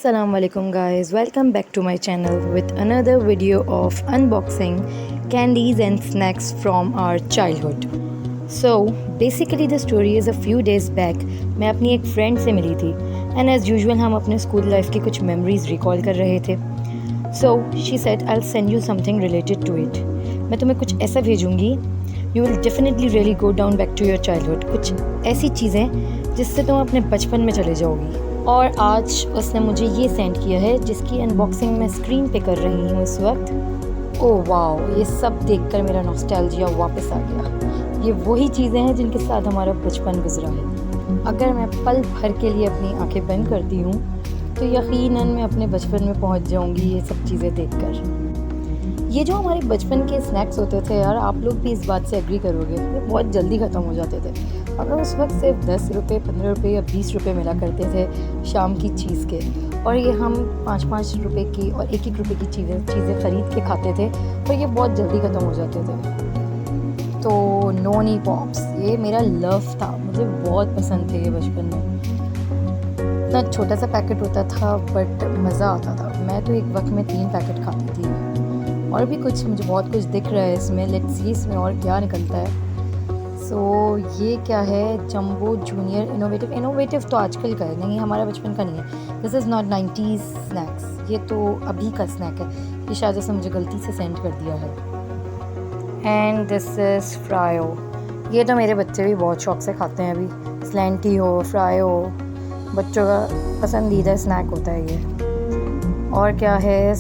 Assalamu alaikum guys, welcome back to my channel with another video of unboxing candies and snacks from our childhood. So basically the story is a few days back मैं अपनी एक friend से मिली थी and as usual हम अपने school life की कुछ memories recall कर रहे थे. So she said I'll send you something related to it. मैं तुम्हें कुछ ऐसा भेजूँगी, you will definitely really go down back to your childhood. कुछ ऐसी चीज़ें जिससे तुम अपने बचपन में चले जाओगी. और आज उसने मुझे ये सेंड किया है जिसकी अनबॉक्सिंग मैं स्क्रीन पे कर रही हूँ इस वक्त. ओह वाओ, ये सब देखकर मेरा नॉस्टैल्जिया वापस आ गया. ये वही चीज़ें हैं जिनके साथ हमारा बचपन गुजरा है. अगर मैं पल भर के लिए अपनी आंखें बंद करती हूँ तो यकीनन मैं अपने बचपन में पहुँच जाऊँगी ये सब चीज़ें देखकर. ये जो हमारे बचपन के स्नैक्स होते थे यार, आप लोग भी इस बात से एग्री करोगे, ये बहुत जल्दी ख़त्म हो जाते थे. अगर उस वक्त सिर्फ 10 रुपये, 15 रुपये या 20 रुपये मिला करते थे शाम की चीज़ के, और ये हम 5-5 रुपये की और 1-1 रुपये की चीज़ें ख़रीद के खाते थे, तो ये बहुत जल्दी ख़त्म हो जाते थे. तो नोनी पॉप्स ये मेरा लव था, मुझे बहुत पसंद थे ये बचपन में. इतना छोटा सा पैकेट होता था बट मज़ा आता था. मैं तो एक वक्त में 3 पैकेट खाती थी. और भी कुछ, मुझे बहुत कुछ दिख रहा है इसमें, लेट्स सी इसमें और क्या निकलता है. सो ये क्या है, जंबो जूनियर इनोवेटिव तो आजकल का है, नहीं हमारा बचपन का नहीं है. This is not 90s snacks, ये तो अभी का स्नैक है. ये शायद से मुझे गलती से सेंड कर दिया है. And this is Froyo. ये तो मेरे बच्चे भी बहुत शौक से खाते हैं अभी. स्लैंटी हो, फ्रायो, बच्चों का पसंदीदा स्नैक होता है ये. और क्या है,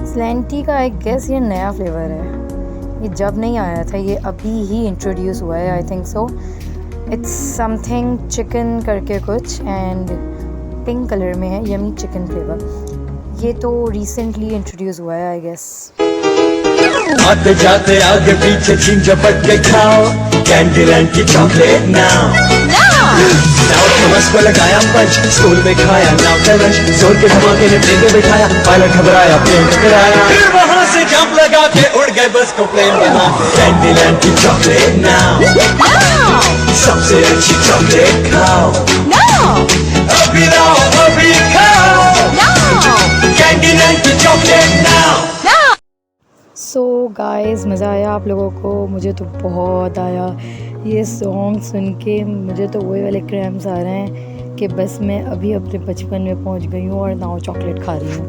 स्लैंटी का आई गेस ये नया फ्लेवर है. ये जब नहीं आया था, ये अभी ही इंट्रोड्यूस हुआ है I think so. It's something chicken करके कुछ, एंड पिंक कलर में है, यमी चिकन फ्लेवर. ये तो रिसेंटली इंट्रोड्यूस हुआ है आई गेस. आते जाते आगे पीछे छीन झपट के खाओ कैंडीलैंड की चॉकलेट नाउ. नाउ थॉमस को लगाया पंच, स्कूल में खाया नाउ का लंच. जोर के धमाके ने प्लेन पे बिठाया, पायलट घबराया प्लेन टकराया. फिर वहां से जंप लगा के उड़ गए बस को प्लेन बना. कैंडीलैंड की चॉकलेट नाउ, सबसे अच्छी चॉकलेट खाओ. अभी लाओ अभी खाओ कैंडीलैंड की चॉकलेट नाउ. सो गाइस, मज़ा आया आप लोगों को? मुझे तो बहुत आया. ये सॉन्ग सुन के मुझे तो वही वाले क्रैम्स आ रहे हैं कि बस मैं अभी अपने बचपन में पहुंच गई हूँ और नाउ चॉकलेट खा रही हूँ.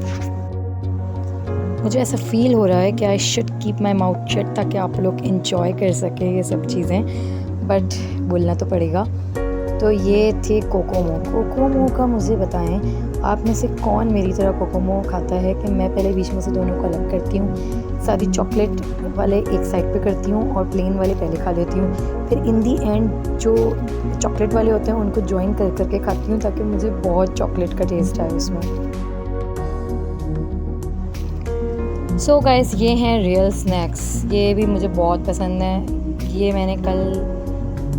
मुझे ऐसा फील हो रहा है कि I should keep my mouth shut ताकि आप लोग इंजॉय कर सकें ये सब चीज़ें, बट बोलना तो पड़ेगा. तो ये थे कोकोमो का. मुझे बताएं आप में से कौन मेरी तरह कोकोमो खाता है कि मैं पहले बीच में से दोनों को अलग करती हूँ. सारी चॉकलेट वाले एक साइड पे करती हूँ और प्लेन वाले पहले खा लेती हूँ. फिर इन दी एंड जो चॉकलेट वाले होते हैं उनको जॉइन करके खाती हूँ ताकि मुझे बहुत चॉकलेट का टेस्ट आए उसमें. सो गाइस, ये हैं रियल स्नैक्स. ये भी मुझे बहुत पसंद है. ये मैंने कल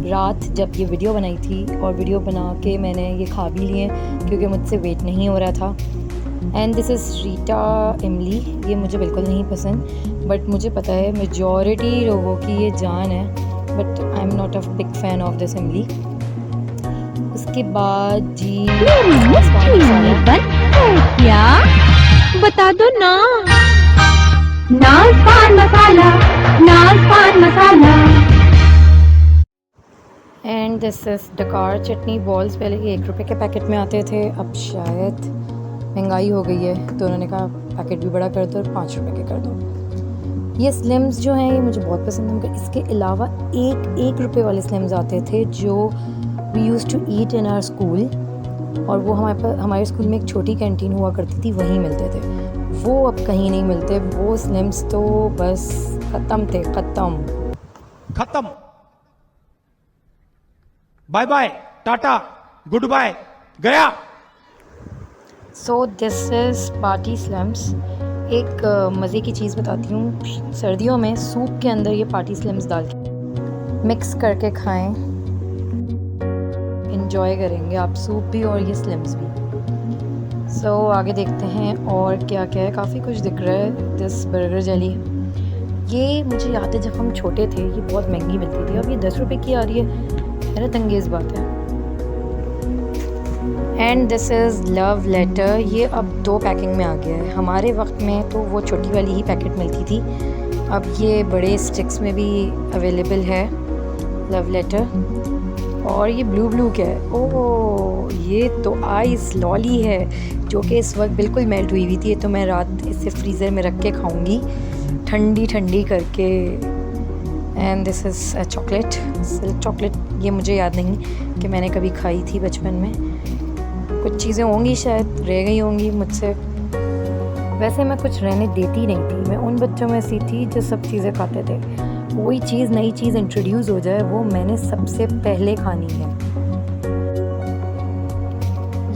रात जब ये वीडियो बनाई थी और वीडियो बना के मैंने ये खा भी लिए क्योंकि मुझसे वेट नहीं हो रहा था. एंड दिस इज़ रीटा इमली. ये मुझे बिल्कुल नहीं पसंद, बट मुझे पता है मेजॉरिटी लोगों की ये जान है, but I am not a big fan of this इमली. उसके बाद जी क्या बता दो ना. नाज पान मसाला. एंड दिस इज़ डकार चटनी बॉल्स. पहले ये 1 रुपये के पैकेट में आते थे, अब शायद महंगाई हो गई है तो उन्होंने कहा पैकेट भी बड़ा कर दो और 5 रुपये के कर दो. ये स्लिम्स जो हैं ये मुझे बहुत पसंद है, मगर इसके अलावा 1 रुपये वाले स्लिम्स आते थे जो we use to eat in our school, और वो हमारे स्कूल में एक छोटी कैंटीन हुआ करती थी, वहीं मिलते थे. वो अब कहीं नहीं मिलते. वो स्लिम्स तो बस ख़त्म थे, खत्म. Bye bye, tata, goodbye, गया. So this is party slims. एक मज़े की चीज़ बताती हूँ. सर्दियों में सूप के अंदर ये पार्टी स्लिम्स डाल के मिक्स करके खाएं, इंजॉय करेंगे आप सूप भी और ये स्लिम्स भी. सो आगे देखते हैं और क्या क्या है. काफ़ी कुछ दिख रहा है. दिस बर्गर जेली, ये मुझे याद है जब हम छोटे थे ये बहुत महंगी मिलती थी. अब ये 10 रुपये की आ रही है, हैरत अंगेज़ बात है. And this is love letter. ये अब 2 पैकिंग में आ गया है। हमारे वक्त में तो वो छोटी वाली ही पैकेट मिलती थी, अब ये बड़े स्टिक्स में भी अवेलेबल है लव लेटर। और ये ब्लू ब्लू क्या है? ओह, ये तो आइस लॉली है जो कि इस वक्त बिल्कुल मेल्ट हुई हुई थी। ये तो मैं रात इसे फ्रीज़र में रख के खाऊंगी ठंडी ठंडी करके। And this is a chocolate, silk chocolate. ये मुझे याद नहीं कि मैंने कभी खाई थी बचपन में। कुछ चीज़ें होंगी शायद रह गई होंगी मुझसे। वैसे मैं कुछ रहने देती नहीं थी, मैं उन बच्चों में सी थी जो सब चीज़ें खाते थे। कोई चीज़ नई चीज़ इंट्रोड्यूस हो जाए वो मैंने सबसे पहले खानी है।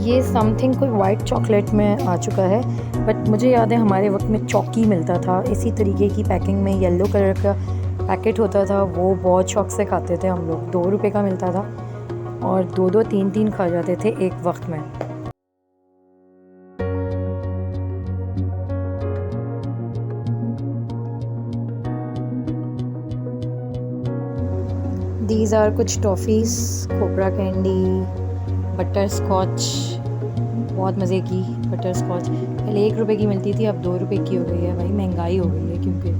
ये समथिंग कोई वाइट चॉकलेट में आ चुका है, बट मुझे याद है हमारे वक्त में चौकी मिलता था इसी तरीके की पैकिंग में, येलो कलर का पैकेट होता था। वो बहुत शौक से खाते थे हम लोग। 2 रुपए का मिलता था और 2-2 3-3 खा जाते थे एक वक्त में। दीज आर कुछ toffees, cobra candy, butterscotch, बहुत मज़े की बटर स्कॉच। पहले 1 रुपए की मिलती थी, अब 2 रुपए की हो गई है। भाई महंगाई हो गई है क्योंकि।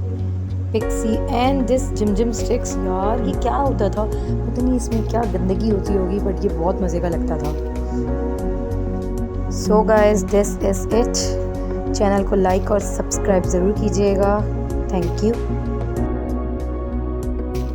Pixie and this gym sticks. यार ये क्या होता था पता नहीं, इसमें क्या गंदगी होती होगी, बट ये बहुत मज़े का लगता था। So guys, this is it. Channel को लाइक और सब्सक्राइब ज़रूर कीजिएगा। Thank you.